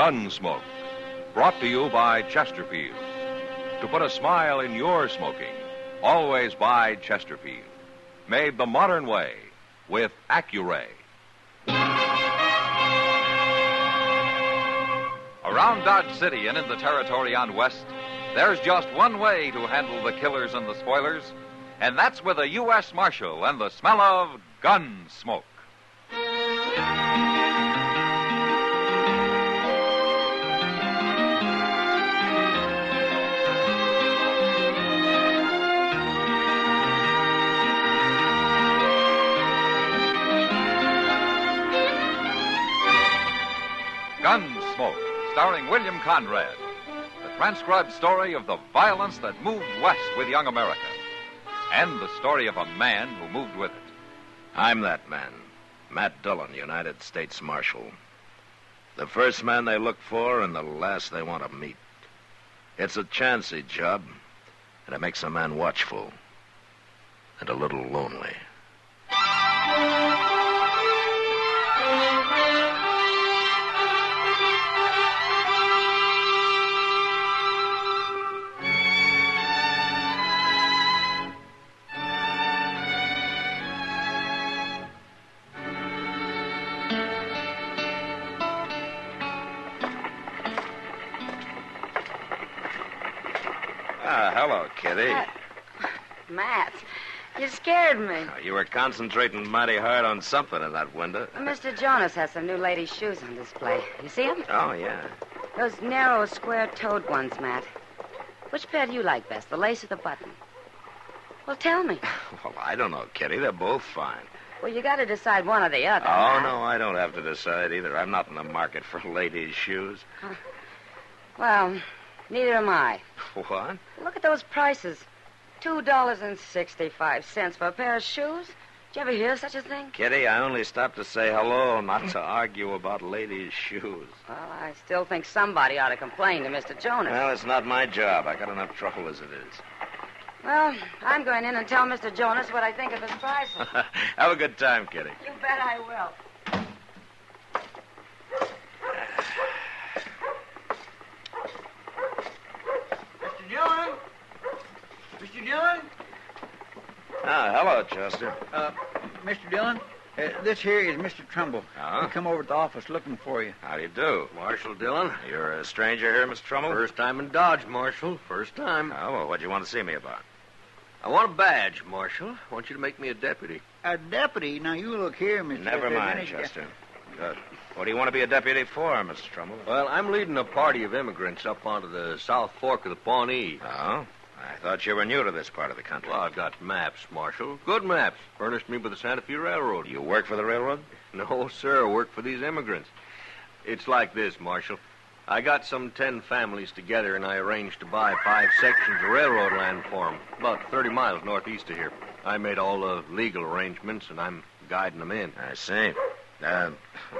Gunsmoke, brought to you by Chesterfield. To put a smile in your smoking, always buy Chesterfield. Made the modern way with Accuray. Around Dodge City and in the territory on West, there's just one way to handle the killers and the spoilers, and that's with a U.S. Marshal and the smell of Gunsmoke. Gunsmoke, starring William Conrad. The transcribed story of the violence that moved west with young America. And the story of a man who moved with it. I'm that man, Matt Dillon, United States Marshal. The first man they look for and the last they want to meet. It's a chancy job, and it makes a man watchful and a little lonely. Hello, Kitty. Matt, you scared me. You were concentrating mighty hard on something in that window. Mr. Jonas has some new ladies' shoes on display. You see them? Oh, yeah. Those narrow, square-toed ones, Matt. Which pair do you like best, the lace or the button? Well, tell me. Well, I don't know, Kitty. They're both fine. Well, you got to decide one or the other. Oh, Matt. no, I don't have to decide either. I'm not in the market for ladies' shoes. Well, neither am I. What? Look at those prices. $2.65 for a pair of shoes. Did you ever hear of such a thing? Kitty, I only stopped to say hello, not to argue about ladies' shoes. Well, I still think somebody ought to complain to Mr. Jonas. Well, it's not my job. I got enough trouble as it is. Well, I'm going in and tell Mr. Jonas what I think of his prices. Have a good time, Kitty. You bet I will. Mr. Dillon? Mr. Dillon? Ah, hello, Chester. Mr. Dillon, this here is Mr. Trumbull. Uh-huh. He come over to the office looking for you. How do you do? Marshal Dillon. You're a stranger here, Mr. Trumbull? First time in Dodge, Marshal. First time. Oh, well, what do you want to see me about? I want a badge, Marshal. I want you to make me a deputy. A deputy? Now, you look here, Mr. Never mind, Chester. Good. What do you want to be a deputy for, Mr. Trumbull? Well, I'm leading a party of immigrants up onto the South Fork of the Pawnee. Oh? I thought you were new to this part of the country. Well, I've got maps, Marshal. Good maps. Furnished me by the Santa Fe Railroad. You work for the railroad? No, sir. I work for these immigrants. It's like this, Marshal. I got some 10 families together, and I arranged to buy 5 sections of railroad land for them, about 30 miles northeast of here. I made all the legal arrangements, and I'm guiding them in. I see.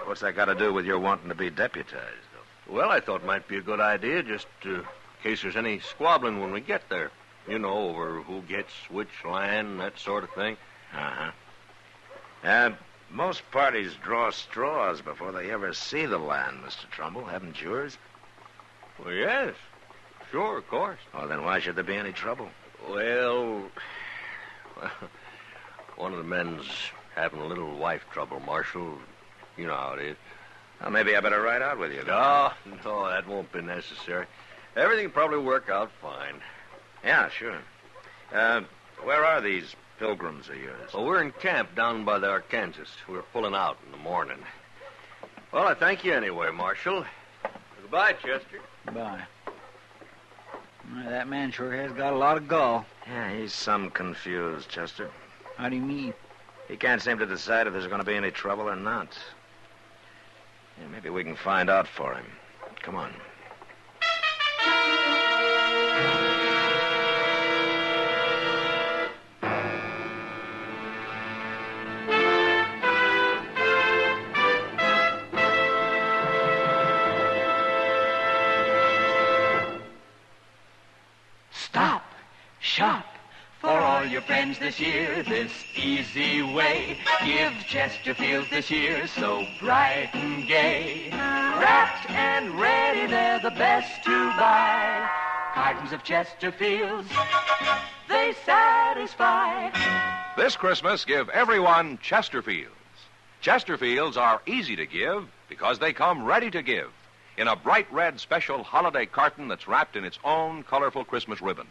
What's that got to do with your wanting to be deputized, though? Well, I thought it might be a good idea, just in case there's any squabbling when we get there. You know, over who gets which land, that sort of thing. Uh-huh. Most parties draw straws before they ever see the land, Mr. Trumbull. Haven't yours? Well, yes. Sure, of course. Oh, then why should there be any trouble? Well, one of the men's having a little wife trouble, Marshal. You know how it is. Well, maybe I better ride out with you, then. No, that won't be necessary. Everything will probably work out fine. Yeah, sure. Where are these pilgrims of yours? Well, we're in camp down by the Arkansas. We're pulling out in the morning. Well, I thank you anyway, Marshal. Goodbye, Chester. Bye. Well, that man sure has got a lot of gall. Yeah, he's some confused, Chester. How do you mean? He can't seem to decide if there's going to be any trouble or not. Yeah, maybe we can find out for him. Come on. Stop. Shop. For all your friends this year, this easy way. Give Chesterfields this year so bright and gay. Wrapped and ready, they're the best to buy. Cartons of Chesterfields, they satisfy. This Christmas, give everyone Chesterfields. Chesterfields are easy to give because they come ready to give in a bright red special holiday carton that's wrapped in its own colorful Christmas ribbon.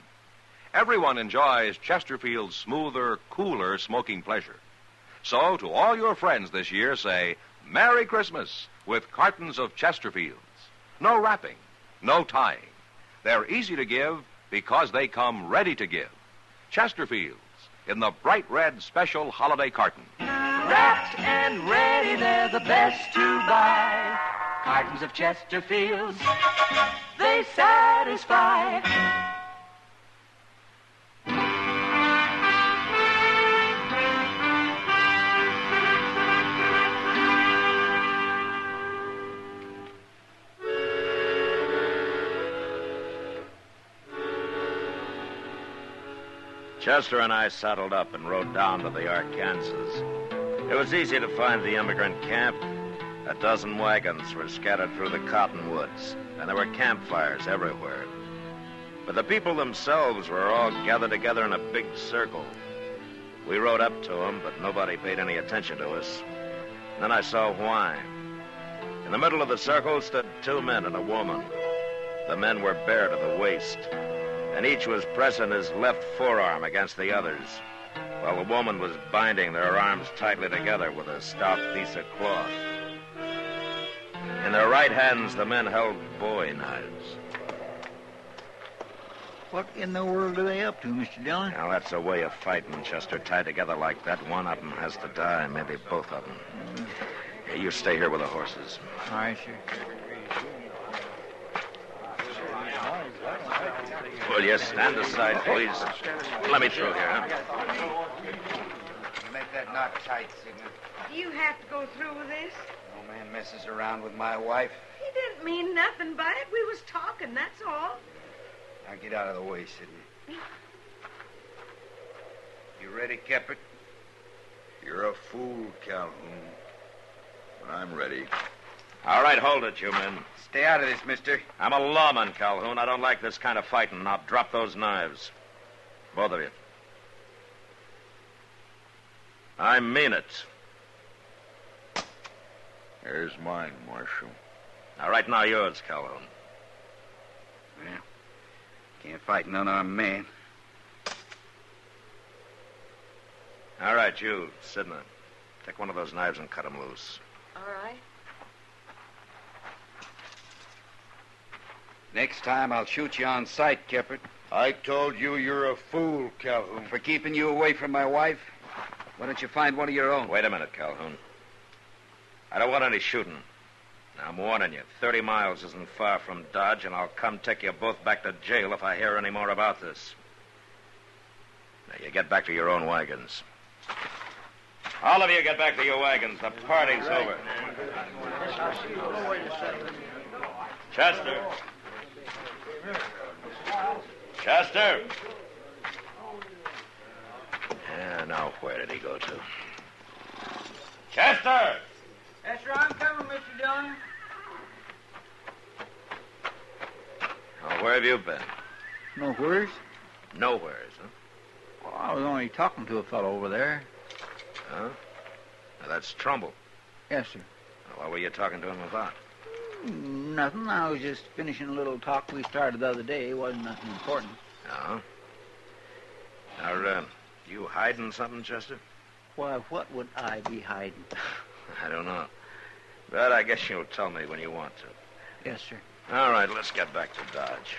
Everyone enjoys Chesterfield's smoother, cooler smoking pleasure. So, to all your friends this year, say, Merry Christmas with cartons of Chesterfields. No wrapping, no tying. They're easy to give because they come ready to give. Chesterfields in the bright red special holiday carton. Wrapped and ready, they're the best to buy. Cartons of Chesterfields, they satisfy. Chester and I saddled up and rode down to the Arkansas. It was easy to find the immigrant camp. A dozen wagons were scattered through the cottonwoods, and there were campfires everywhere. But the people themselves were all gathered together in a big circle. We rode up to them, but nobody paid any attention to us. And then I saw why. In the middle of the circle stood two men and a woman. The men were bare to the waist, and each was pressing his left forearm against the other's, while the woman was binding their arms tightly together with a stout piece of cloth. In their right hands, the men held bowie knives. What in the world are they up to, Mr. Dillon? Now, that's a way of fighting, Chester. Tied together like that, one of them has to die, maybe both of them. Hey, you stay here with the horses. All right, sir. Will you stand aside, please? Let me through here, huh? Make that knot tight, Sigmund. Do you have to go through with this? No man messes around with my wife. He didn't mean nothing by it. We was talking, that's all. Now get out of the way, Sidney. You ready, Keppert? You're a fool, Calhoun. But I'm ready. All right, hold it, you men. Stay out of this, mister. I'm a lawman, Calhoun. I don't like this kind of fighting. Now drop those knives. Both of you. I mean it. Here's mine, Marshal. All right, now yours, Calhoun. Well, can't fight an unarmed man. All right, you, Sidney. Take one of those knives and cut him loose. All right. Next time, I'll shoot you on sight, Keppert. I told you you're a fool, Calhoun. For keeping you away from my wife? Why don't you find one of your own? Wait a minute, Calhoun. I don't want any shooting. Now, I'm warning you. 30 miles isn't far from Dodge, and I'll come take you both back to jail if I hear any more about this. Now, you get back to your own wagons. All of you get back to your wagons. The party's over. Chester. Chester. Yeah, now where did he go to? Chester! Yes, sir, I'm coming, Mr. Dillon. Now, where have you been? Nowheres? Nowheres, huh? Well, I was only talking to a fellow over there. Huh? Now, that's Trumbull. Yes, sir. Now, what were you talking to him about? Nothing. I was just finishing a little talk we started the other day. It wasn't nothing important. Oh? Now, you hiding something, Chester? Why, what would I be hiding? I don't know. But I guess you'll tell me when you want to. Yes, sir. All right, let's get back to Dodge.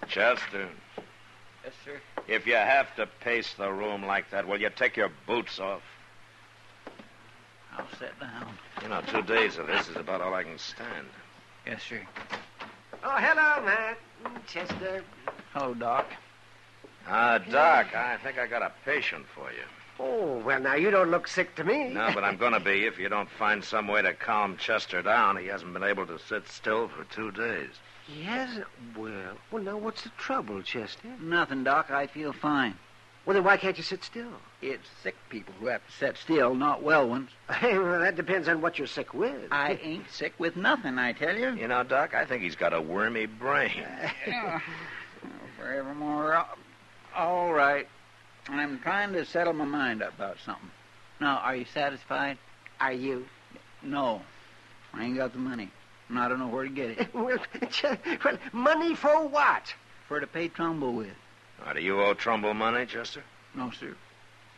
Chester. Yes, sir. If you have to pace the room like that, will you take your boots off? I'll sit down. You know, 2 days of this is about all I can stand. Yes, sir. Oh, hello, Matt. Chester. Hello, Doc. Doc, I think I got a patient for you. Oh, well, now, you don't look sick to me. No, but I'm going to be if you don't find some way to calm Chester down. He hasn't been able to sit still for 2 days. He hasn't? Well, now, what's the trouble, Chester? Nothing, Doc. I feel fine. Well, then why can't you sit still? It's sick people who have to sit still, not well ones. Hey, well, that depends on what you're sick with. I ain't sick with nothing, I tell you. You know, Doc, I think he's got a wormy brain. Forevermore. All right. I'm trying to settle my mind up about something. Now, are you satisfied? Are you? No. I ain't got the money. And I don't know where to get it. Well, money for what? For to pay Trumbull with. Do you owe Trumbull money, Chester? No, sir.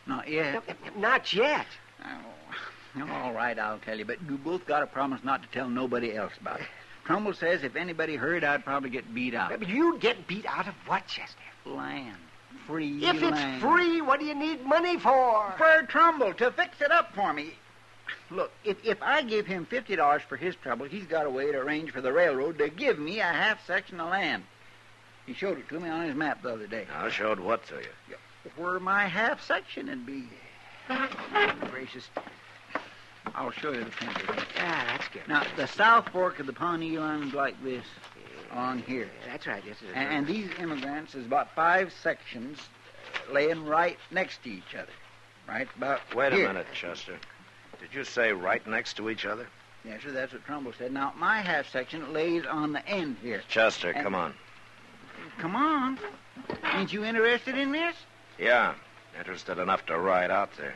Not yet. Not yet. Oh, all right, I'll tell you. But you both got to promise not to tell nobody else about it. Trumbull says if anybody heard, I'd probably get beat out. But you'd get beat out of what, Chester? Land. Free If land. It's free, what do you need money for? For Trumbull, to fix it up for me. Look, if I give him $50 for his trouble, he's got a way to arrange for the railroad to give me a half section of land. He showed it to me on his map the other day. I showed what to you? Where my half section would be. Gracious. I'll show you the picture. Ah, that's good. Now, the South Fork of the Pawnee runs like this on here. That's right, yes, it is. And these immigrants is about 5 sections laying right next to each other. Right about Wait a here. minute, Chester. Did you say right next to each other? Yes, sir, that's what Trumbull said. Now, my half section lays on the end here. Chester, come on. Come on. Ain't you interested in this? Yeah, interested enough to ride out there.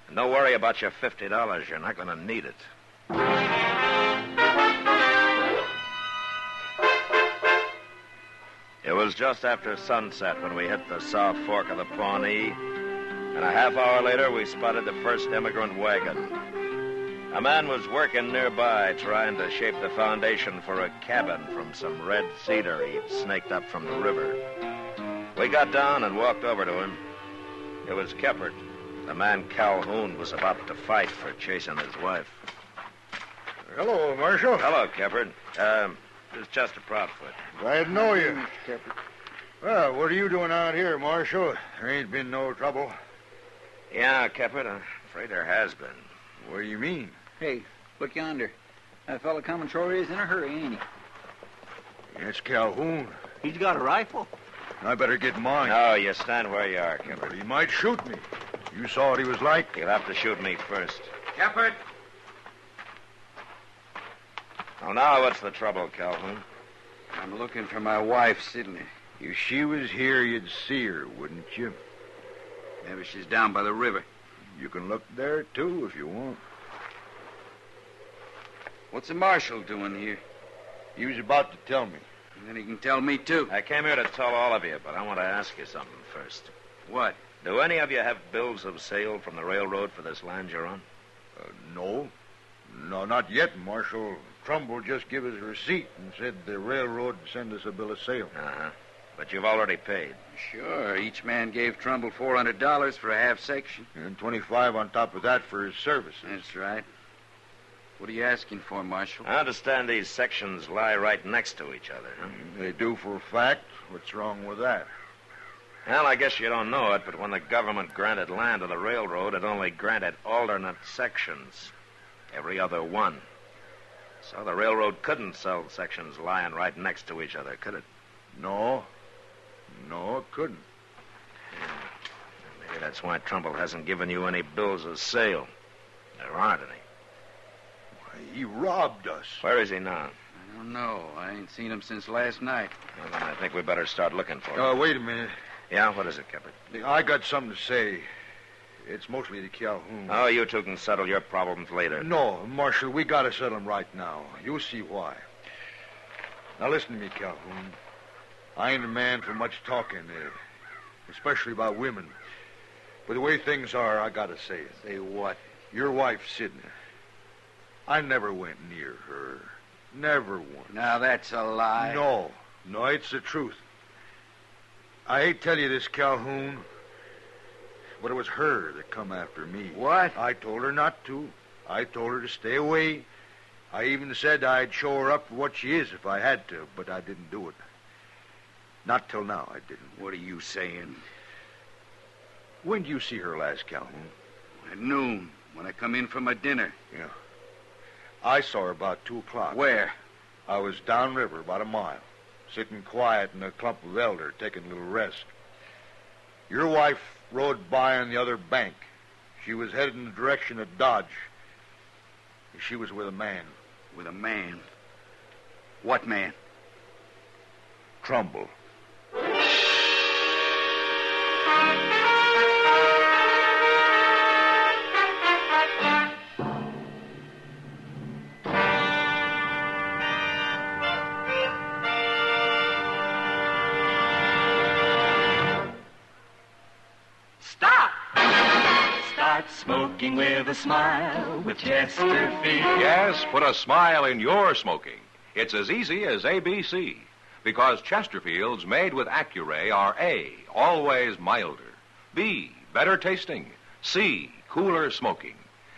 And don't worry about your $50. You're not going to need it. It was just after sunset when we hit the South Fork of the Pawnee, and a half hour later we spotted the first immigrant wagon. A man was working nearby trying to shape the foundation for a cabin from some red cedar he'd snaked up from the river. We got down and walked over to him. It was Keppert, the man Calhoun was about to fight for chasing his wife. Hello, Marshal. Hello, Keppert. This is Chester Proudfoot. Glad to know you. Well, what are you doing out here, Marshal? There ain't been no trouble. Yeah, Keppert, I'm afraid there has been. What do you mean? Hey, look yonder. That fella coming sure is in a hurry, ain't he? It's Calhoun. He's got a rifle. I better get mine. No, you stand where you are, Keppert. But he might shoot me. You saw what he was like? You'll have to shoot me first. Keppert. Oh, now what's the trouble, Calhoun? I'm looking for my wife, Sidney. If she was here, you'd see her, wouldn't you? Maybe she's down by the river. You can look there, too, if you want. What's the marshal doing here? He was about to tell me. And then he can tell me, too. I came here to tell all of you, but I want to ask you something first. What? Do any of you have bills of sale from the railroad for this land you're on? No. No, not yet, Marshal. Trumbull just gave us a receipt and said the railroad would send us a bill of sale. Uh-huh. But you've already paid. Sure. Each man gave Trumbull $400 for a half section. And $25 on top of that for his services. That's right. What are you asking for, Marshal? I understand these sections lie right next to each other, huh? They do for a fact. What's wrong with that? Well, I guess you don't know it, but when the government granted land to the railroad, it only granted alternate sections. Every other one. So the railroad couldn't sell sections lying right next to each other, could it? No. No, it couldn't. Maybe that's why Trumbull hasn't given you any bills of sale. There aren't any. Why, he robbed us. Where is he now? I don't know. I ain't seen him since last night. Well, then I think we better start looking for him. Wait a minute. Yeah, what is it, Keppert? I got something to say. It's mostly to Calhoun. Oh, you two can settle your problems later. No, Marshal, we gotta settle them right now. You'll see why. Now listen to me, Calhoun. I ain't a man for much talking, especially about women. But the way things are, I gotta say it. Say what? Your wife, Sidney. I never went near her. Never once. Now, that's a lie. No, it's the truth. I hate to tell you this, Calhoun, but it was her that come after me. What? I told her not to. I told her to stay away. I even said I'd show her up for what she is if I had to, but I didn't do it. Not till now, I didn't. What are you saying? When did you see her last, Calhoun? At noon, when I come in from my dinner. Yeah. I saw her about 2 o'clock. Where? I was downriver about a mile, sitting quiet in a clump of elder, taking a little rest. Your wife rode by on the other bank. She was headed in the direction of Dodge. She was with a man. With a man? What man? Trumbull. Smoking with a smile with Chesterfield. Yes, put a smile in your smoking. It's as easy as ABC. Because Chesterfields made with Accuray are A, always milder. B, better tasting. C, cooler smoking.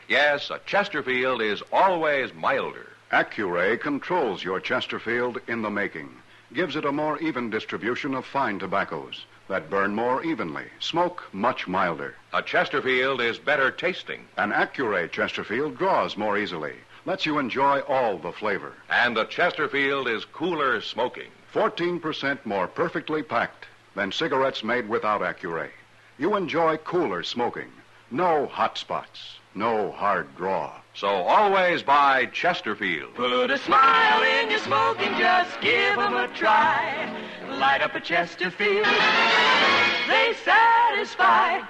Yes, a Chesterfield is always milder. Accuray controls your Chesterfield in the making. Gives it a more even distribution of fine tobaccos that burn more evenly, smoke much milder. A Chesterfield is better tasting. An Accuray Chesterfield draws more easily, lets you enjoy all the flavor. And a Chesterfield is cooler smoking. 14% more perfectly packed than cigarettes made without Accuray. You enjoy cooler smoking. No hot spots, no hard draw. So always buy Chesterfield. Put a smile in your smoking, just give 'em a try. Light up a Chesterfield, they satisfy.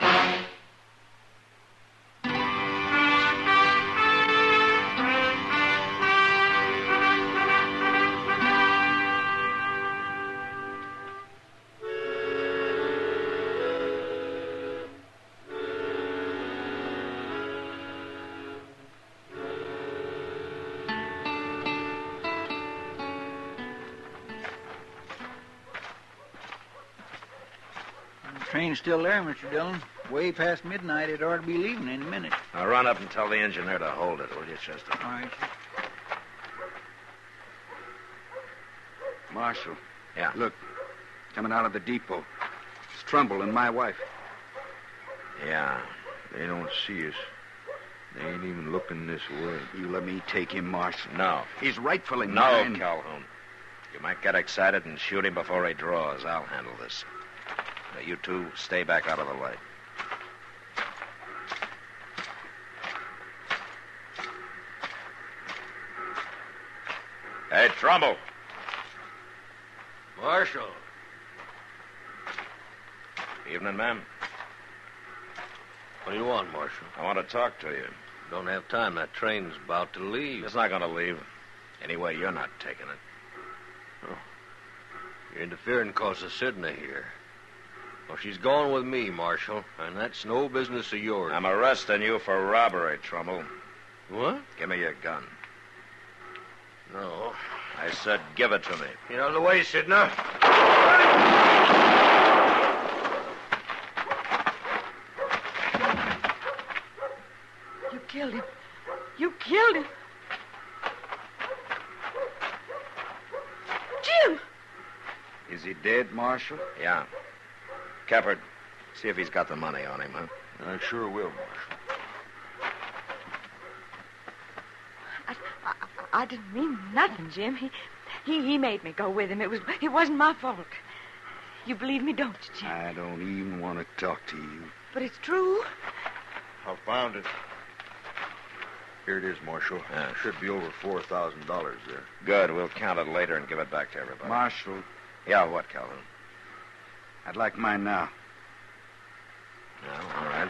Train's still there, Mr. Dillon. Way past midnight. It ought to be leaving in a minute. Now run up and tell the engineer to hold it, will you, Chester? All right. Marshal. Yeah. Look, coming out of the depot. It's Trumbull and my wife. Yeah. They don't see us. They ain't even looking this way. You let me take him, Marshal. No. He's rightfully No, mine. Calhoun. You might get excited and shoot him before he draws. I'll handle this. Now, you two stay back out of the light. Hey, Trumbull. Marshal. Evening, ma'am. What do you want, Marshal? I want to talk to you. Don't have time. That train's about to leave. It's not going to leave. Anyway, you're not taking it. Oh. You're interfering because of Sidney here. Well, she's going with me, Marshal, and that's no business of yours. I'm arresting you for robbery, Trumbull. What? Give me your gun. No. I said give it to me. Get out of the way, Sidney. You killed him. You killed him. Jim! Is he dead, Marshal? Yeah. Keppard, see if he's got the money on him, huh? I sure will, Marshal. I didn't mean nothing, Jim. He made me go with him. It wasn't my fault. You believe me, don't you, Jim? I don't even want to talk to you. But it's true. I found it. Here it is, Marshal. Yeah. Should be over $4,000 there. Good. We'll count it later and give it back to everybody. Marshal, Yeah, what, Calhoun? I'd like mine now. No, all right.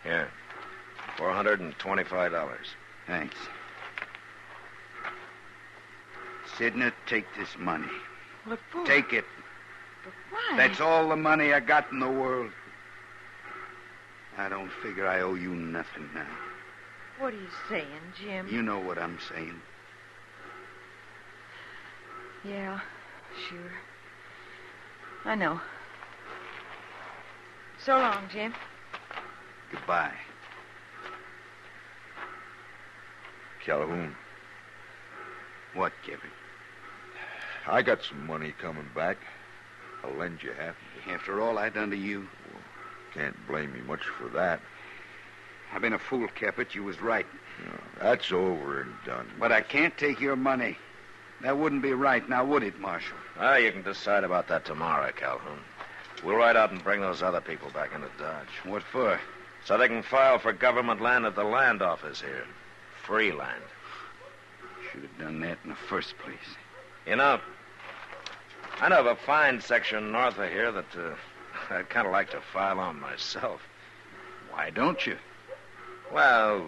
Here. $425. Thanks. Sidney, take this money. What for? Take it. But why? That's all the money I got in the world. I don't figure I owe you nothing now. What are you saying, Jim? You know what I'm saying. Yeah, sure. I know. So long, Jim. Goodbye. Calhoun, What, Kevin? I got some money coming back. I'll lend you half of it. After all I done to you? Can't blame me much for that. I've been a fool, Caput. You was right. That's over and done. But I can't take your money. That wouldn't be right, now would it, Marshal? Ah, you can decide about that tomorrow, Calhoun. We'll ride out and bring those other people back into Dodge. What for? So they can file for government land at the land office here. Free land. Should have done that in the first place. You know, I know of a fine section north of here that I'd kind of like to file on myself. Why don't you? Well,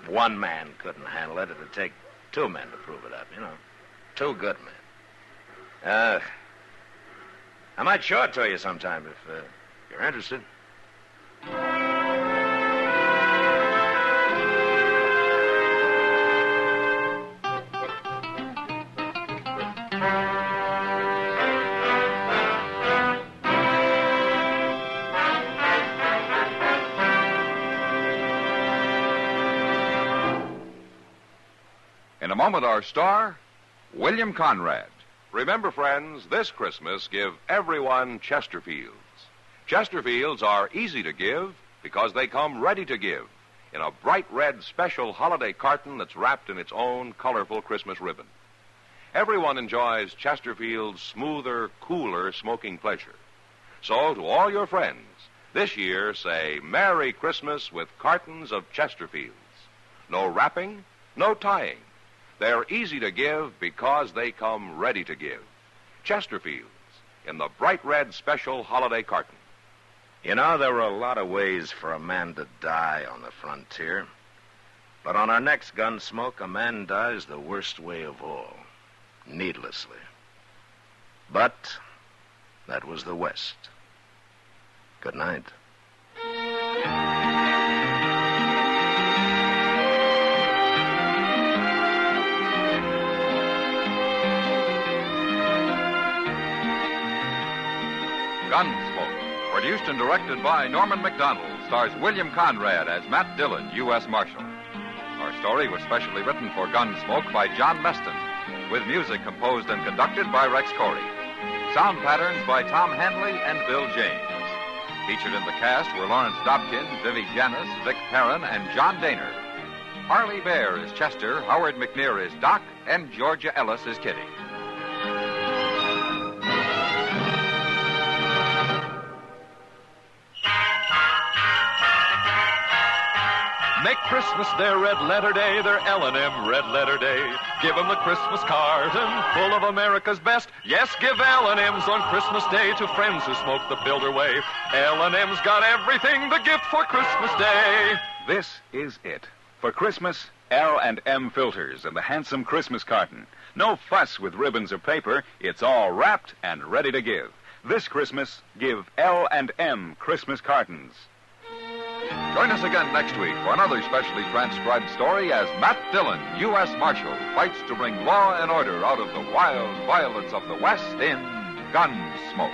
one man couldn't handle it. It'd take two men to prove it up, you know. Two good men. I might show it to you sometime if you're interested. In a moment, our star, William Conrad. Remember, friends, this Christmas, give everyone Chesterfields. Chesterfields are easy to give because they come ready to give in a bright red special holiday carton that's wrapped in its own colorful Christmas ribbon. Everyone enjoys Chesterfield's smoother, cooler smoking pleasure. So, to all your friends, this year say Merry Christmas with cartons of Chesterfields. No wrapping, no tying. They're easy to give because they come ready to give. Chesterfields in the bright red special holiday carton. You know, there were a lot of ways for a man to die on the frontier. But on our next Gunsmoke, a man dies the worst way of all, needlessly. But that was the West. Good night. Gunsmoke, produced and directed by Norman Macdonnell, stars William Conrad as Matt Dillon, U.S. Marshal. Our story was specially written for Gunsmoke by John Meston, with music composed and conducted by Rex Corey. Sound patterns by Tom Hanley and Bill James. Featured in the cast were Lawrence Dobkin, Vivi Janis, Vic Perrin, and John Daner. Harley Bear is Chester, Howard McNear is Doc, and Georgia Ellis is Kitty. Make Christmas their red letter day, their L&M red letter day. Give 'em the Christmas carton full of America's best. Yes, give L&M's on Christmas Day to friends who smoke the Builder way. L&M's got everything, the gift for Christmas Day. This is it. For Christmas, L&M filters and the handsome Christmas carton. No fuss with ribbons or paper. It's all wrapped and ready to give. This Christmas, give L&M Christmas cartons. Join us again next week for another specially transcribed story as Matt Dillon, U.S. Marshal, fights to bring law and order out of the wild violence of the West in Gunsmoke.